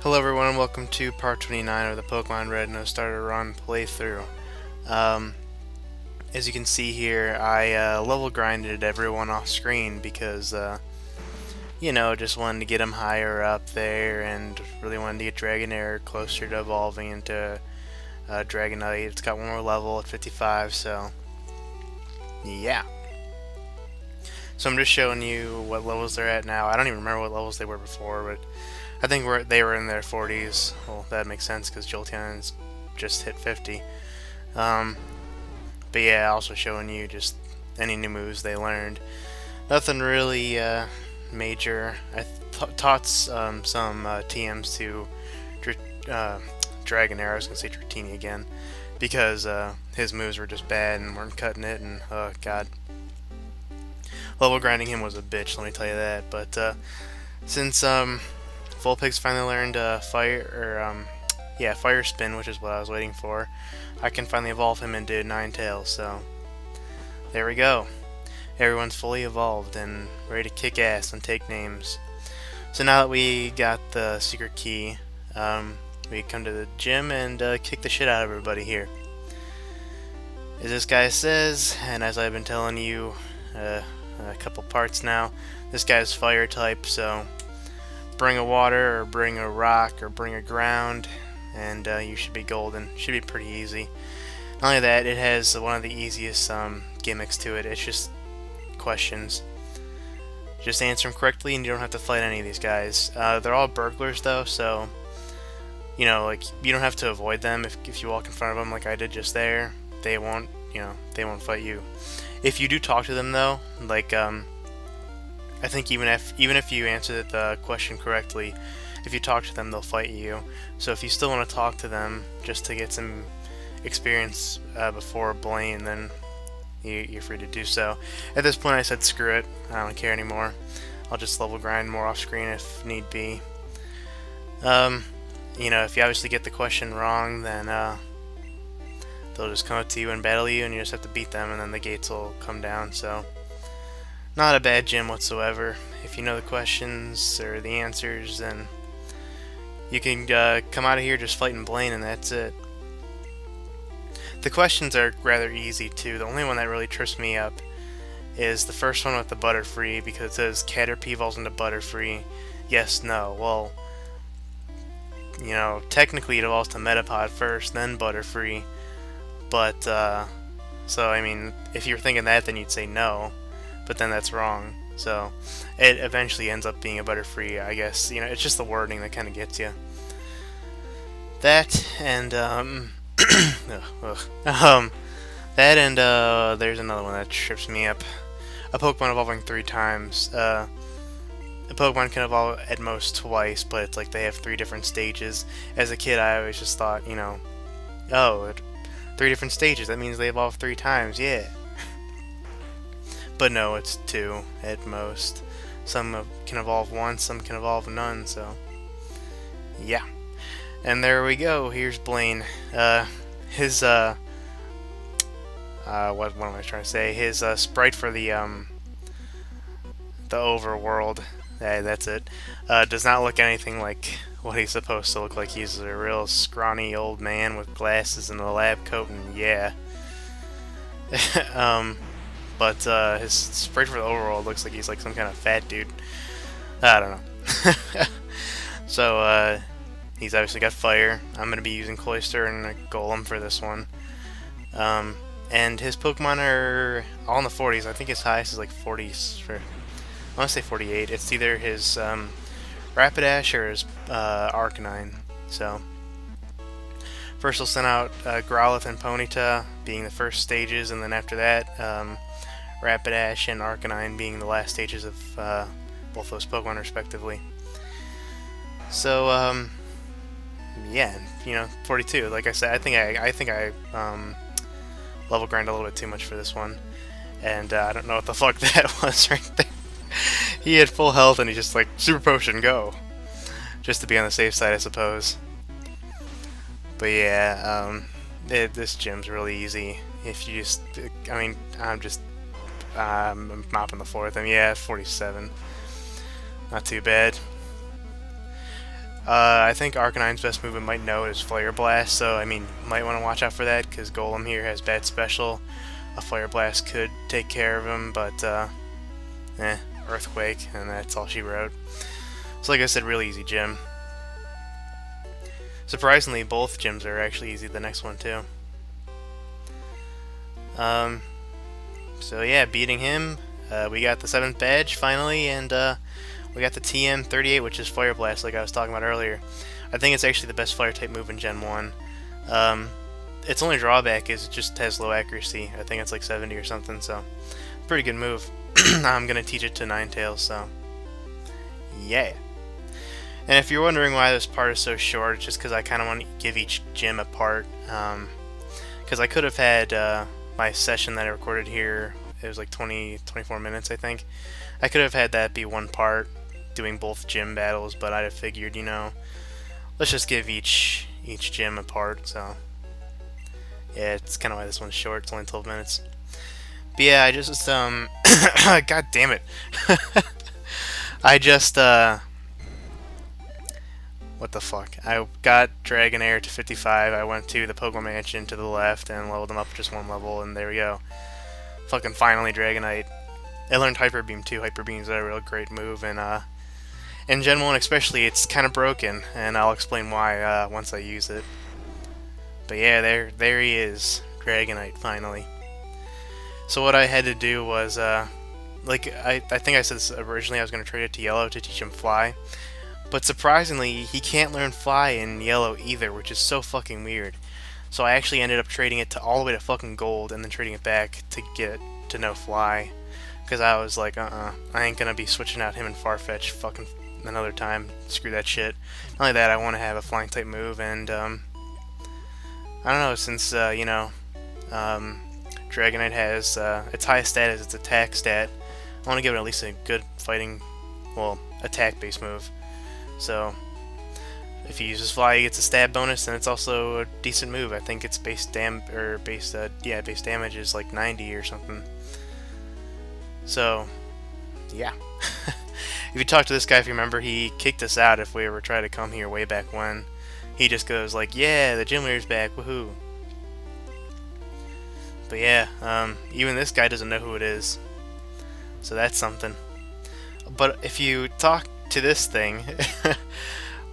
Hello everyone and welcome to part 29 of the Pokemon Red No Starter Run playthrough. Um, as you can see here, I level grinded everyone off screen because, just wanted to get them higher up there and really wanted to get Dragonair closer to evolving into Dragonite. It's got one more level at 55, so yeah. So I'm just showing you what levels they're at now. I don't even remember what levels they were before, but I think they were in their 40s. Well, that makes sense because Jolteon's just hit 50. Um, but yeah, also showing you just any new moves they learned. Nothing really major. I taught some TMs to Dragonair. I was gonna say Dratini again because his moves were just bad and weren't cutting it. And oh god, level grinding him was a bitch. Let me tell you that. But since Vulpix finally learned Fire Spin, which is what I was waiting for, I can finally evolve him into Ninetales, so there we go. Everyone's fully evolved and ready to kick ass and take names. So now that we got the secret key, we come to the gym and kick the shit out of everybody here. As this guy says, and as I've been telling you a couple parts now, this guy's fire type, so bring a water, or bring a rock, or bring a ground, and you should be golden. Should be pretty easy. Not only that, it has one of the easiest gimmicks to it. It's just questions. Just answer them correctly, and you don't have to fight any of these guys. They're all burglars, though, so you don't have to avoid them. If you walk in front of them, like I did just there, they won't fight you. If you do talk to them, though, I think even if you answer the question correctly, if you talk to them, they'll fight you. So if you still want to talk to them just to get some experience before Blaine, then you're free to do so. At this point, I said screw it. I don't care anymore. I'll just level grind more off screen if need be. If you obviously get the question wrong, then they'll just come up to you and battle you, and you just have to beat them, and then the gates will come down. So not a bad gym whatsoever. If you know the questions or the answers, then you can come out of here just fighting Blaine, and that's it. The questions are rather easy too. The only one that really trips me up is the first one with the Butterfree, because it says Caterpie evolves into Butterfree. Yes, no. Well, technically it evolves to Metapod first, then Butterfree. But so I mean, if you're thinking that, then you'd say no. But then that's wrong. So it eventually ends up being a Butterfree, I guess. It's just the wording that kind of gets you. That and there's another one that trips me up. A Pokemon evolving 3 times. A Pokemon can evolve at most twice, but it's like they have 3 different stages. As a kid, I always just thought, oh, 3 different stages. That means they evolve 3 times. Yeah. But no, it's 2 at most. Some can evolve once, some can evolve none, so yeah. And there we go, here's Blaine. His what am I trying to say? His sprite for the overworld, that's it, does not look anything like what he's supposed to look like. He's a real scrawny old man with glasses and a lab coat, and yeah. But his sprite for the overworld looks like he's like some kind of fat dude. I don't know. So he's obviously got fire. I'm going to be using Cloyster and a Golem for this one. And his Pokemon are all in the 40s. I think his highest is like 40s. I want to say 48. It's either his Rapidash or his Arcanine. So first he'll send out Growlithe and Ponyta being the first stages, and then after that Rapidash and Arcanine being the last stages of both those Pokemon respectively. So yeah, 42. Like I said, I think I level grind a little bit too much for this one, and I don't know what the fuck that was right there. He had full health and he just like Super Potion go, just to be on the safe side, I suppose. But yeah, this gym's really easy. If you just, I'm mopping the floor with him. Yeah, 47. Not too bad. I think Arcanine's best move, it might know, is Flare Blast, so I mean, you might want to watch out for that, because Golem here has bad special. A Flare Blast could take care of him, but, Earthquake, and that's all she wrote. So like I said, really easy gym. Surprisingly, both gyms are actually easy, the next one too. So yeah, beating him, we got the 7th badge finally, and we got the TM38, which is Fire Blast, like I was talking about earlier. I think it's actually the best fire type move in Gen 1. Its only drawback is it just has low accuracy. I think it's like 70 or something, so pretty good move. I'm gonna teach it to Ninetales, so yeah. And if you're wondering why this part is so short, it's just because I kind of want to give each gym a part. Because I could have had my session that I recorded here, it was like 24 minutes, I think. I could have had that be one part, doing both gym battles, but I'd have figured, you know, let's just give each gym a part, so yeah, it's kind of why this one's short, it's only 12 minutes. But yeah, I just, god damn it. I just, what the fuck? I got Dragonair to 55, I went to the Pokemon Mansion to the left and leveled him up just one level, and there we go. Fucking finally Dragonite. I learned Hyper Beam too. Hyper Beam's a real great move, and in Gen 1 especially, it's kind of broken, and I'll explain why once I use it. But yeah, there he is, Dragonite, finally. So what I had to do was, like, I think I said this originally, I was going to trade it to Yellow to teach him Fly. But surprisingly, he can't learn Fly in Yellow either, which is so fucking weird. So I actually ended up trading it to all the way to fucking Gold, and then trading it back to get to know Fly. Because I was like, I ain't gonna be switching out him and Farfetch fucking another time. Screw that shit. Not only that, I want to have a flying type move, and, I don't know, since, you know, Dragonite has, its highest stat is its attack stat, I want to give it at least a good fighting, well, attack-based move. So, if he uses Fly, he gets a stab bonus, and it's also a decent move. I think its base damage is like 90 or something. So, yeah. If you talk to this guy, if you remember, he kicked us out if we ever tried to come here way back when. He just goes like, yeah, the gym leader's back, woohoo. But yeah, even this guy doesn't know who it is. So that's something. But if you talk to this thing,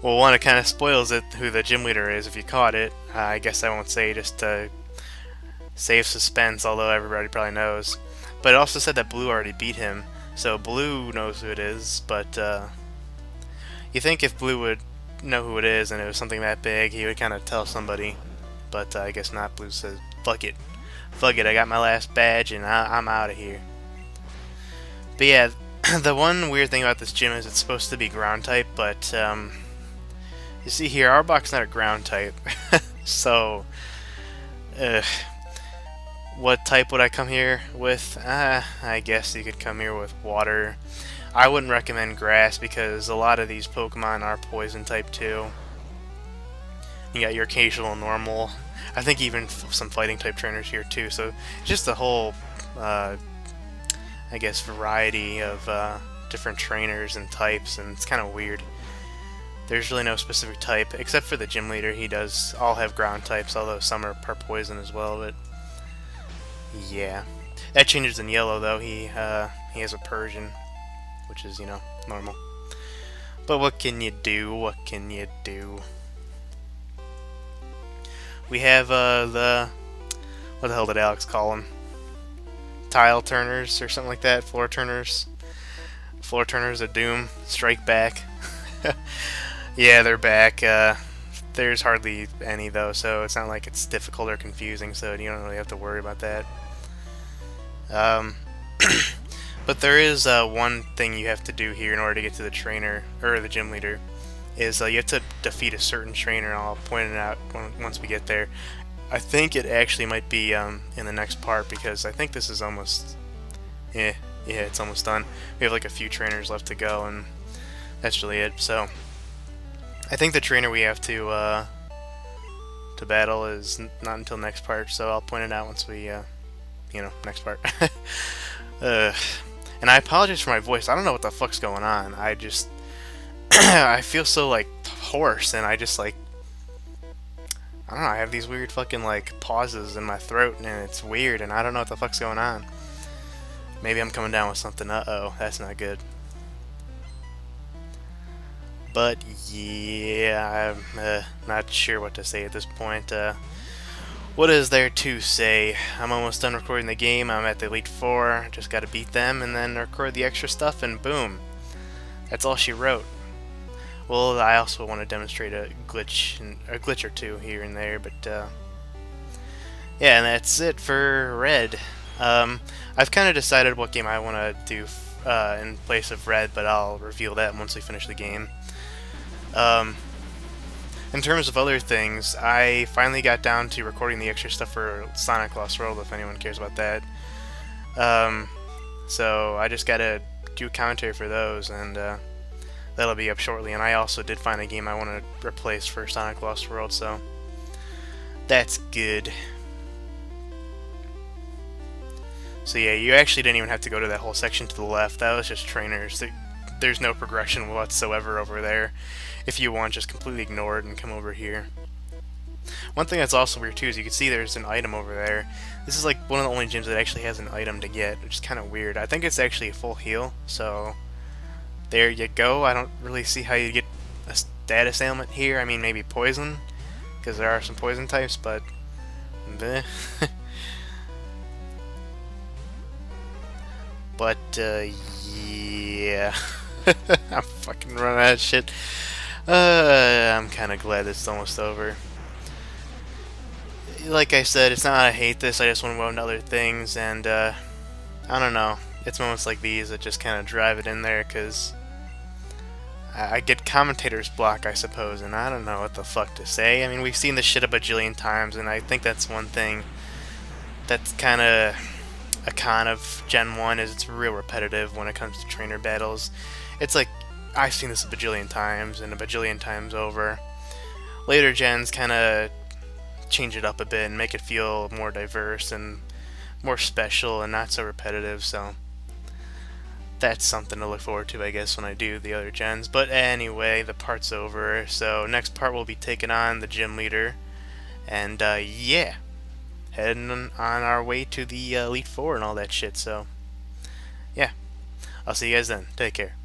well, one, it kind of spoils it who the gym leader is if you caught it. I guess I won't say just to save suspense, although everybody probably knows. But it also said that Blue already beat him, so Blue knows who it is, but you think if Blue would know who it is and it was something that big, he would kind of tell somebody, but I guess not. Blue says, fuck it, I got my last badge and I'm out of here. But yeah, the one weird thing about this gym is it's supposed to be ground type, but you see here, Arbok's not a ground type, so what type would I come here with? I guess you could come here with water. I wouldn't recommend grass because a lot of these Pokemon are poison type too. You got your occasional normal. I think even some fighting type trainers here too. So just a whole, I guess, variety of different trainers and types, and it's kind of weird. There's really no specific type except for the gym leader. He does all have ground types, although some are poison as well. But yeah, that changes in Yellow though. He has a Persian, which is, you know, normal. But what can you do? What can you do? We have what the hell did Alex call them? Tile turners or something like that. Floor turners. Floor turners of Doom. Strike back. Yeah, they're back. There's hardly any though, so it's not like it's difficult or confusing, so you don't really have to worry about that. But there is one thing you have to do here in order to get to the trainer, or the gym leader, is you have to defeat a certain trainer, and I'll point it out once we get there. I think it actually might be in the next part, because I think this is almost, yeah, it's almost done. We have like a few trainers left to go, and that's really it. So I think the trainer we have to battle is not until next part, so I'll point it out once we, you know, next part. And I apologize for my voice. I don't know what the fuck's going on. I just I feel so like hoarse, and I just like, I don't know, I have these weird fucking like pauses in my throat, and it's weird, and I don't know what the fuck's going on. Maybe I'm coming down with something. Uh-oh, that's not good. But yeah, I'm not sure what to say at this point. What is there to say? I'm almost done recording the game. I'm at the Elite Four. Just gotta beat them and then record the extra stuff, and boom. That's all she wrote. Well, I also want to demonstrate a glitch or two here and there, but yeah, and that's it for Red. I've kind of decided what game I want to do in place of Red, but I'll reveal that once we finish the game. In terms of other things, I finally got down to recording the extra stuff for Sonic Lost World, if anyone cares about that. So I just gotta do commentary for those, and that'll be up shortly. And I also did find a game I want to replace for Sonic Lost World, so that's good. So yeah, you actually didn't even have to go to that whole section to the left. That was just trainers. There's no progression whatsoever over there. If you want, just completely ignore it and come over here. One thing that's also weird too is you can see there's an item over there. This is like one of the only gyms that actually has an item to get, which is kind of weird. I think it's actually a full heal, so there you go. I don't really see how you get a status ailment here. I mean, maybe poison, because there are some poison types, but bleh. But yeah, I'm fucking running out of shit. I'm kind of glad it's almost over. Like I said, it's not I hate this, I just want to move on to other things, and I don't know. It's moments like these that just kind of drive it in there, because I get commentator's block, I suppose, and I don't know what the fuck to say. I mean, we've seen this shit a bajillion times, and I think that's one thing that's kind of a con of Gen 1, is it's real repetitive when it comes to trainer battles. It's like, I've seen this a bajillion times, and a bajillion times over. Later gens kind of change it up a bit and make it feel more diverse and more special and not so repetitive, so that's something to look forward to, I guess, when I do the other gens. But anyway, the part's over, so next part we'll be taking on the gym leader, and yeah, heading on our way to the Elite Four and all that shit, so yeah, I'll see you guys then. Take care.